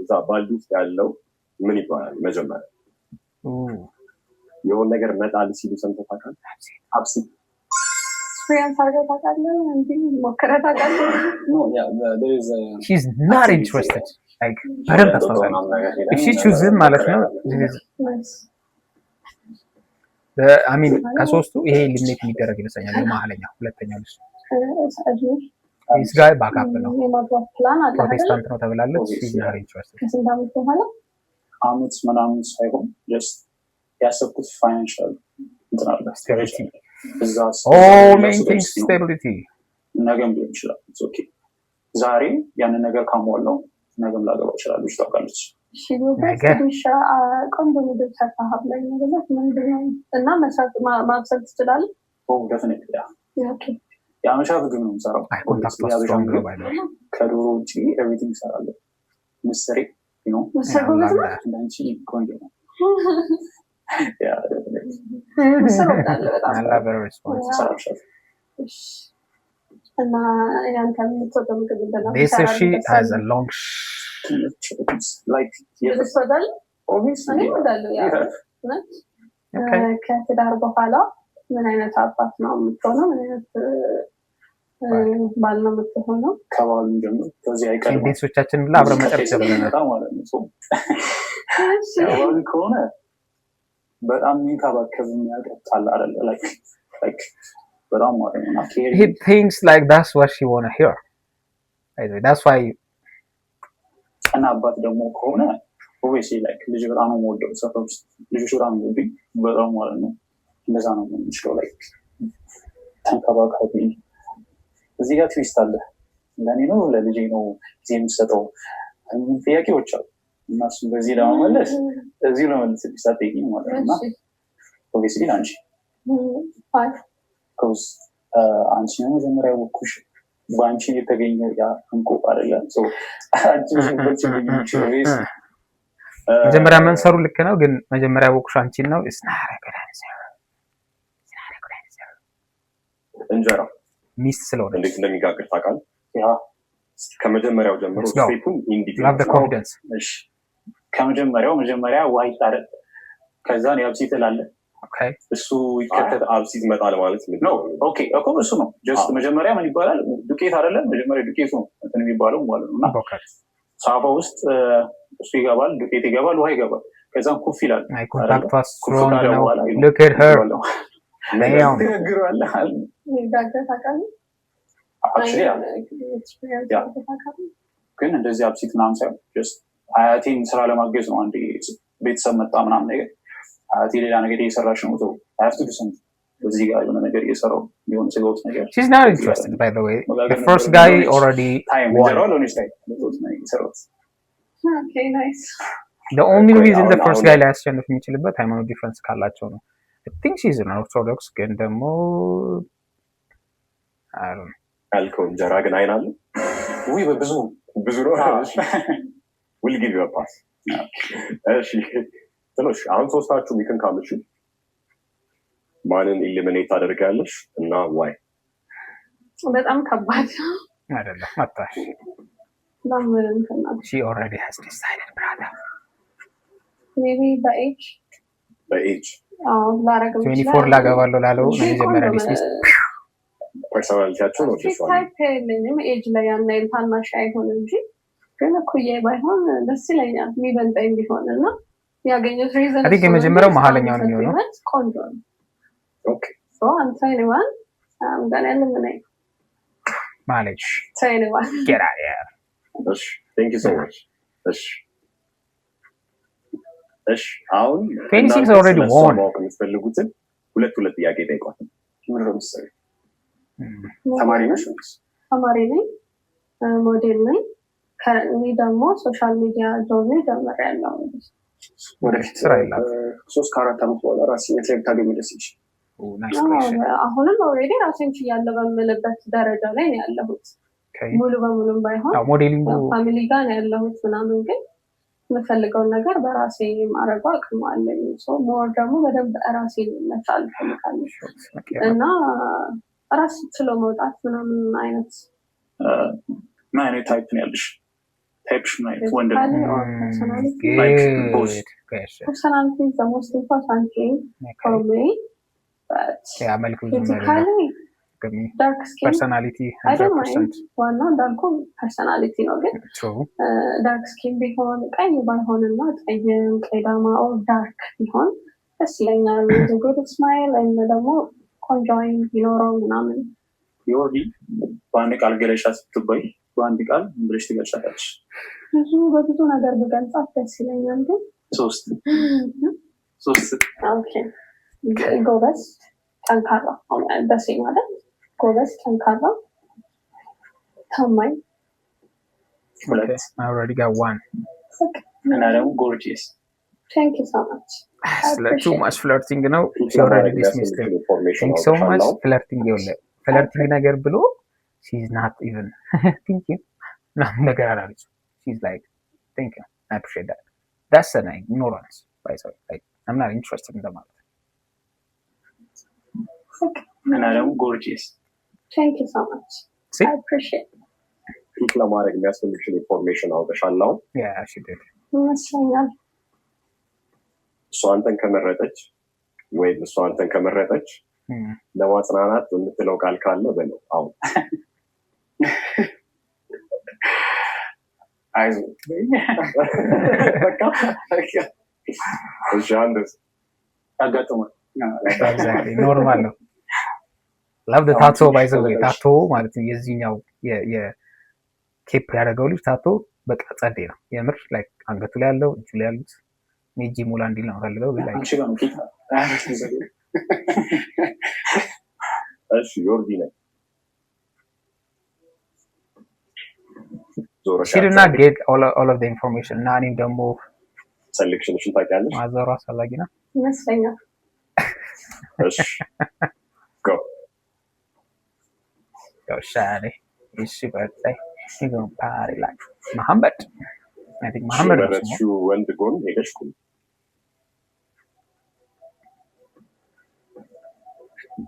S2: እዛ ባልዲ ውስጥ ያለው ምን ይባላል መጀመሪያ የሆነ ነገር መጣል ሲሉ ሰምተህ ታውቃለህ አብሲት
S3: experience አድርገህ ታውቃለህ እንዴ ሞክረህ ታውቃለህ
S6: no yeah there is a
S1: she's not interested like በደንብ ታስታውሳለህ if she chooses ማለት ነው I mean ከሶስቱ ይሄ ሊሚት የሚደረግ ይመስለኛል የማህለኛው ሁለተኛው ልጅ this guy ባካፕ ነው
S3: የማግባት ፕላን አለ
S1: ፕሮቴስታንት ነው ተብላለች she's not interested
S3: ከስንት ዓመት በኋላ
S4: አመት ምናምን ሳይሆን just ያሰብኩት ፋይናንሻል እንትን አለ
S1: stability
S4: እዛ
S1: maintain stability
S4: ነገም ሊሆን ይችላል ኦኬ ዛሬ ያንን ነገር ካሟላው ነገም ላገባ ይችላል ልጅ ታውቃለች ቆንጆ ምግብ ሰርተሃል ላይ ነገር ምንድነው እና መስራት ማብሰል ትችላለህ
S6: definitely
S4: የአመሻ ምግብ ነው የምሰራው ከዶሮ ውጭ ኤቭሪቲንግ እሰራለሁ ምስሬ ነው እንዳንቺ ቆንጆ ነው
S3: እና ያንተ የምትወደው ምግብ ምንድን ነው?
S1: This she has a long
S4: like
S3: ከትዳር በኋላ ምን አይነት አባት ነው የምትሆነው? ምን አይነት ባል ነው የምትሆነው?
S4: ከባሉ ጀምሮ ከዚህ አይቀርም
S1: ቤተሰቦቻችን ብላ አብረን መጨረሻ ብለናል
S4: ማለት ነው። ከባሉ ከሆነ በጣም የሚንከባከብ የሚያቀጣል አይደለ like በጣም ማለት ነው።
S1: He thinks like that's what she wanna hear. That's why
S4: እና አባት ደግሞ ከሆነ obviously like ልጅ በጣም ነው ወደው ሰፈር ውስጥ ልጅ በጣም ነው በጣም ማለት ነው። እንደዛ ነው የምንችለው like ተንከባካቢ እዚህ ጋር ትዊስት አለ ለኔ ነው ለልጄ ነው የምሰጠው ጥያቄዎች አሉ እና እሱ በዚህ ለመመለስ እዚህ ለመመለስ ቢሳተኝ ማለት ነው obviously አንቺ cuz አንቺ ነው መጀመሪያ ወኩሽ ባንቺ የተገኘ ያ እንቆ አይደለም so አንቺ
S1: መጀመሪያ መንሰሩ ልክ ነው ግን መጀመሪያ ወኩሽ አንቺ ነው
S2: እንጀራ
S1: ሚስት ስለሆነ
S2: እንዴት እንደሚጋግር ታውቃለህ?
S4: ያ
S2: ከመጀመሪያው ጀምሮ ስቴፑን
S1: love the confidence
S4: እሺ ከመጀመሪያ ዋይት አይደል ከዛን ያብሲ ትላለህ
S2: እሱ ይከተት አብሲት መጣል ማለት
S4: ነው። ኦኬ እኮ እሱ ነው። ጀስት መጀመሪያ ምን ይባላል? ዱቄት አይደለም መጀመሪያ ዱቄቱ ነው እንትን የሚባለው ማለት ነው። እና ሳፋ ውስጥ እሱ ይገባል፣ ዱቄት ይገባል፣ ውሃ ይገባል። ከዛም ኩፍ ይላል።
S1: ኮንታክቷ ስትሮንግ ነው። ሉክ አት ሄር
S4: ግን እንደዚህ አብሲት ምናምን ሳይሆን ጀስት አያቴን ስራ ለማገዝ ነው። አንዴ ቤተሰብ መጣ ምናምን ነገር አያቴ ሌላ ነገር እየሰራች ነው። ተው አያፍቱ ድሰንት በዚህ ጋር የሆነ ነገር እየሰራው የሆነ ስጋውት ነገር
S1: she's not interested by the way. The first guy already won.
S3: Okay, nice.
S1: The only reason the first guy ሊያሸንፍ የሚችልበት ሃይማኖት ዲፈረንስ ካላቸው ነው። I think she's an Orthodox ግን ደግሞ I don't know.
S2: አልከው እንጀራ ግን አይናል ወይ በብዙ ነው። will give you a pass. እሺ ትንሽ አሁን ሶስታችሁ ሚከን ካምሽ ማንን ኢሊሚኔት ታደርጋለሽ እና ዋይ?
S3: በጣም ከባድ
S1: አይደለም ማጣሽ
S3: ለምን ከና
S1: she already has decided brother.
S3: maybe by age ላረጋው
S1: 24 ላገባለሁ ላለው መጀመሪያ ዲስሚስ
S2: ፐርሰናሊቲያቸው ነው
S3: ምንም ኤጅ ላይ ያና ታናሽ አይሆን እንጂ ግን እኩዬ ባይሆን ደስ ይለኛል የሚበልጠኝ ቢሆንና ያገኘው ሪዝን
S1: I think የመጀመሪያው መሐለኛው ነው የሚሆነው።
S3: ቆንጆ ነው።
S2: Okay.
S3: So I'm saying one, I'm gonna eliminate.
S1: Mileage.
S3: Saying one.
S1: Get out of here.
S2: Thank you so much. አሁን
S1: 26 already won.
S2: የምትፈልጉትን ሁለት ጥያቄ ጠይቋት።
S5: ምን ነው መሰለኝ ተማሪ ነሽ?
S3: ተማሪ ነኝ፣ ሞዴል ነኝ። ከእኔ ደግሞ ሶሻል ሚዲያ ጆርኒ ጀምሬያለሁ።
S5: ወደፊት
S1: ስራ ይላል
S5: 3-4 ዓመት በኋላ ራስን የት ታገኝ ደስ ይችላል?
S3: አሁንም ኦልሬዲ ራሴን ችያለሁ በምልበት ደረጃ ላይ ነው ያለሁት። ሙሉ በሙሉም ባይሆን
S1: ሞዴሊንግ
S3: ፋሚሊ ጋር ነው ያለሁት ምናምን፣ ግን የምፈልገውን ነገር በራሴ ማድረግ አቅሙ አለኝ። ሞር ደግሞ በደንብ ራሴ መቻል እፈልጋለሁ እና ራስ ችሎ መውጣት ምናምን አይነት
S4: ምን አይነት ታይፕ ነው ያለሽ? ታይፕሽ ነው አይነት ወንድ
S3: personality is the most important thing for me.
S1: Yeah,
S3: dark skin
S1: personality 100%.
S3: ዋና እንዳልኩ personality ነው። ግን dark skin ቢሆን ቀይ ባይሆንና ቀይዳማ or dark ቢሆን ደስ ይለኛል። good smile እና ደግሞ ቆንጆ አይን ቢኖረው ምናምን።
S4: ዮርዲ በአንድ ቃል ገለሻ ስትባይ በአንድ ቃል ብለሽ ትገልጻለሽ?
S3: በብዙ ነገር ብገልጻት ደስ ይለኛል። ግን ሶስት ኦኬ ጎበዝ፣ ጠንካራ ደስ ይላል። ጎበዝ፣ ጠንካራ፣ ታማኝ።
S1: Okay, I already got one.
S4: እና ደግሞ gorgeous.
S3: Thank you so much.
S1: Too much flirting ነው. She already dismissed it. Thank you so much. Flirting ነገር ብሎ she's not even thank you. ነገር አላለች. She's like thank you. I appreciate that. That's an ignorance. Like I'm not interested in the matter.
S4: እና ደግሞ gorgeous.
S3: Thank you so much.
S1: See?
S3: I appreciate it.
S2: ፒክ ለማድረግ የሚያስፈልግሽን ኢንፎርሜሽን አውቀሻል ነው?
S1: Yeah, she did.
S3: ይመስለኛል
S2: እሷ አንተን ከመረጠች ወይም እሷ አንተን ከመረጠች ለማጽናናት የምትለው ቃል ካለ በለው አሁን።
S4: አይዞህ
S2: እሺ አንደስ
S4: አጋጥሟል።
S1: Exactly. ኖርማል ነው። love the tattoo by the way. tattoo ማለት የዚህኛው የኬፕ ያደረገው ልጅ ታቶ በቃ ጸዴ ነው የምር። like አንገቱ ላይ ያለው እጁ ላይ ያሉት ሜጂ ሙላ እንዲል ነው ፈልገው ግን like
S2: እሺ ዮርዲ ነኝ።
S1: she did not get all of the information እና እኔም ደግሞ
S2: ሴሌክሽንሽን ታውቂያለሽ?
S1: ማዘሯ አስፈላጊ ነው
S3: ይመስለኛል።
S2: እሺ go
S1: yo shari it's your birthday you gonna party like Muhammad. I think Muhammad
S2: is ወንድ ጎን ሄደሽ ቁም።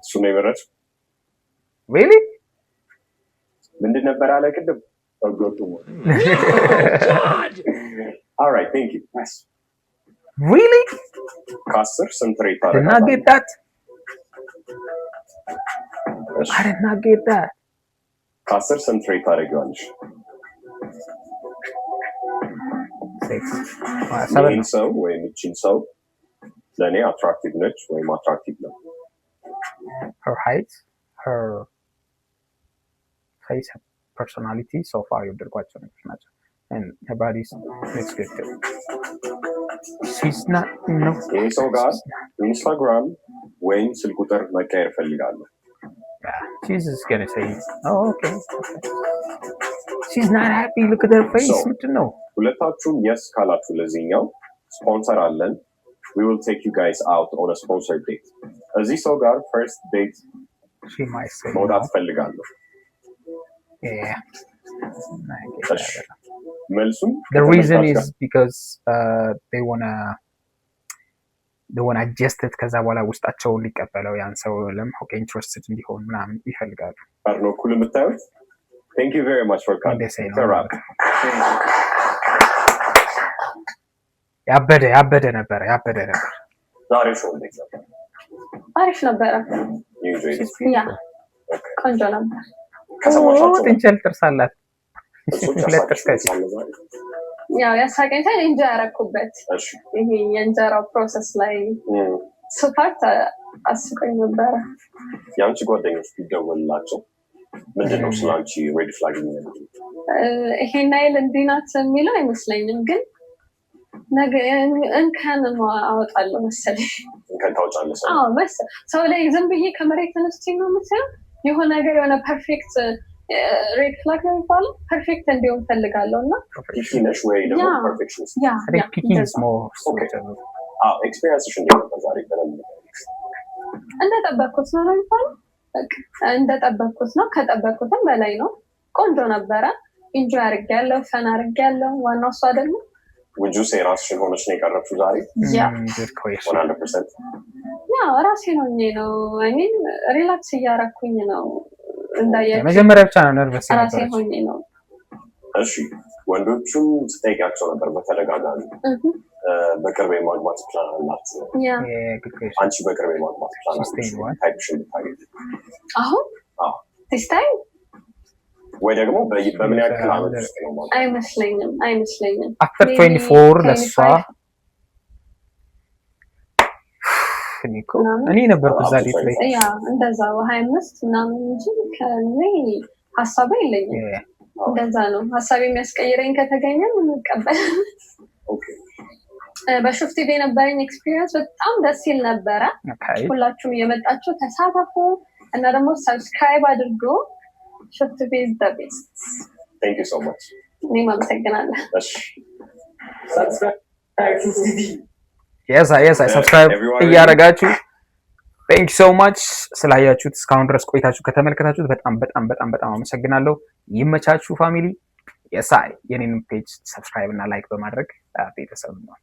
S2: እሱ ነው የመረጥሽው?
S1: really
S2: ምንድን ነበር አለ ቅድም? all right, thank you.
S1: Really?
S2: ከ10 ስንት ሬት
S1: እና
S2: ታደርጋለህ?
S1: ጌታት
S2: እሺ
S1: አረና ጌታት
S2: ከ10 ስንት ሬት ታደርጊዋለሽ? ይህን ሰው ወይም ይህችን ሰው ለእኔ አትራክቲቭ ነች ወይም አትራክቲቭ ነው።
S1: her height, her face, her personality so far የወደድኳቸው ነገሮች ናቸው። and her body looks good too. She's not no.
S2: ይህ ሰው ጋር ኢንስታግራም ወይም ስልክ ቁጥር መቀየር እፈልጋለሁ።
S1: Yeah, she's just gonna say, oh okay. She's not happy. Look at her face. ምንድን ነው?
S2: ሁለታችሁም የስ ካላችሁ ለዚህኛው ስፖንሰር አለን። we will take you guys out on a sponsored date. እዚህ ሰው ጋር first date
S1: She might say
S2: መውጣት
S1: no.
S2: እፈልጋለሁ።
S1: Yeah.
S2: እሺ መልሱም
S1: The reason is because they wanna adjust it ከዛ በኋላ ውስጣቸውን ሊቀበለው ያን ሰው ኦኬ ኢንትረስትድ እንዲሆን ምናምን ይፈልጋሉ።
S2: ነው ኩል የምታዩት። Thank you very much for coming.
S1: ያበደ ነበር።
S2: ዛሬ ሾው እንዴት ነበር?
S3: አሪፍ ነበረ። ያ ቆንጆ ነበር።
S2: ከሰማሻቸው
S1: ጥንቸል ጥርስ አላት። ሁለት ጥርስ
S3: ያው ያሳቀኝ ሳይሆን እንጃ ያረኩበት ይሄ የእንጀራው ፕሮሰስ ላይ ሱፐርት አስቆኝ ነበረ።
S2: የአንቺ ጓደኞች ቢደወልላቸው ምንድን ነው ስላንቺ ሬድ ፍላግ የሚነግሩ?
S3: ይሄን አይል እንዲህ ናት የሚለው አይመስለኝም፣ ግን ነገ እንከን አወጣለሁ መሰለኝ።
S2: እንከን ታወጫለሽ?
S3: አዎ መሰለኝ። ሰው ላይ ዝም ብዬ ከመሬት ተነስቼ ነው የምትለው የሆነ ነገር የሆነ ፐርፌክት ሬድ ፍላግ ነው የሚባለው ፐርፌክት እንዲሆን ፈልጋለሁ እና
S2: ፒኪ ነሽ ወይ ደግሞ ፐርፌክሽኒስት? ኤክስፔሪንስሽ እንዴት ነበር ዛሬ?
S3: እንደጠበቅኩት ነው የሚባለው። እንደጠበቅኩት ነው፣ ከጠበቅኩትም በላይ ነው። ቆንጆ ነበረ። ኢንጆይ አድርጌያለሁ፣ ፈን አድርጌያለሁ። ዋናው እሱ አይደለም።
S2: ውጁ ራስሽን ሆነሽ ነው የቀረብሽው ዛሬ?
S3: ያ
S2: 100%?
S3: ያ ራሴን ሆኜ ነው። አሚን ሪላክስ እያደረኩኝ ነው። እንዳያችሁ
S1: መጀመሪያ ብቻ ነው ነርቨስ
S3: ራሴ ሆኜ ነው።
S2: እሺ ወንዶቹን ስጠይቃቸው ነበር በተደጋጋሚ በቅርብ የማግባት ፕላን አላት? አንቺ በቅርብ የማግባት ፕላን አላት? ታይፕሽን ብታገኝ
S3: አሁን ስታይ
S2: ወይ ደግሞ በምን ያክል ዓመት ውስጥ ነው ማለት?
S3: አይመስለኝም
S1: after 24 ለሷ እኔ ነበርኩ እዛ ዴት ላይ
S3: ያ እንደዛ 25 ምናምን እንጂ ከኔ ሐሳብ የለኝም። እንደዛ ነው ሐሳብ የሚያስቀይረኝ ከተገኘ እንቀበል።
S2: ኦኬ
S3: በሽፍት ቤት የነበረኝ ኤክስፒሪየንስ በጣም ደስ ይል ነበረ። ሁላችሁም እየመጣችሁ ተሳተፉ እና ደግሞ ሰብስክራይብ አድርጉ። ሽፍት ቤት the best.
S2: Thank you so much.
S3: እኔም አመሰግናለሁ።
S2: እሺ
S1: ሰብስክራይብ እያደረጋችሁ ቴንክ ዩ ሶ ማች ስላያችሁት እስካሁን ድረስ ቆይታችሁ ከተመለከታችሁት በጣም አመሰግናለሁ። ይመቻችሁ ፋሚሊ። የኔን ፔጅ ሰብስክራይብ እና ላይክ በማድረግ ቤተሰብ ነው።